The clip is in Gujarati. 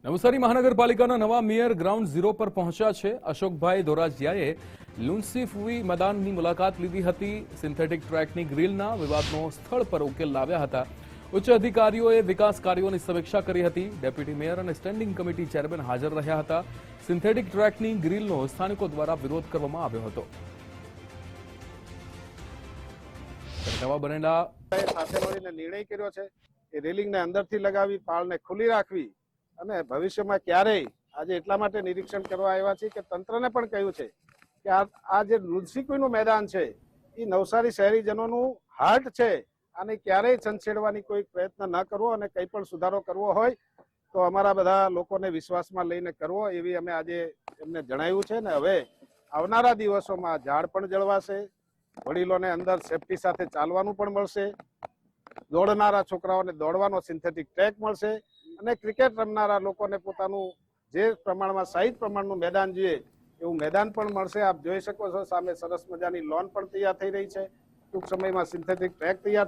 નવસારી મહાનગરપાલિકાના નવા મેયર ગ્રાઉન્ડ ઝીરો પર પહોંચ્યા છે. અશોકભાઈ ધોરાજીયાએ લુન્સીફવી મેદાનની મુલાકાત લીધી હતી. સિન્થેટિક ટ્રેકની ગ્રીલના વિવાદનો સ્થળ પર ઉકેલ લાવ્યા હતા. ઉચ્ચ અધિકારીઓએ વિકાસ કાર્યોની સમીક્ષા કરી હતી. ડેપ્યુટી મેયર અને સ્ટેન્ડિંગ કમિટી ચેરમેન હાજર રહ્યા હતા. સિન્થેટિક ટ્રેકની ગ્રીલનો સ્થાનિકો દ્વારા વિરોધ કરવામાં આવ્યો હતો. નવા બનેલા સાથે મળીને નિર્ણય કર્યો છે કે રેલિંગને અંદરથી લગાવી, પાળને ખુલ્લી રાખવી અને ભવિષ્યમાં ક્યારેય આજે એટલા માટે નિરીક્ષણ કરવા આવ્યા છે કે તંત્રને પણ કહ્યું છે કે આ જે લુન્સીફવીનું મેદાન છે એ નવસારી શહેરીજનોનું હાર્ટ છે. આને ક્યારેય છંછેડવાની કોઈ પ્રયત્ન ન કરવો અને કંઈ પણ સુધારો કરવો હોય તો અમારા બધા લોકોને વિશ્વાસમાં લઈને કરવો એવી અમે આજે એમને જણાવ્યું છે. ને હવે આવનારા દિવસોમાં ઝાડ પણ જળવાશે, વડીલોને અંદર સેફટી સાથે ચાલવાનું પણ મળશે, દોડનારા છોકરાઓને દોડવાનો સિન્થેટિક ટ્રેક મળશે અને ક્રિકેટ રમનારા લોકોને પોતાનું જે પ્રમાણમાં સાઈઝ પ્રમાણનું મેદાન જોઈએ એવું મેદાન પણ મળશે. આપ જોઈ શકો છો સામે સરસ મજાની લોન પણ તૈયાર થઈ રહી છે. ટૂંક સમયમાં સિન્થેટિક ટ્રેક તૈયાર થઈ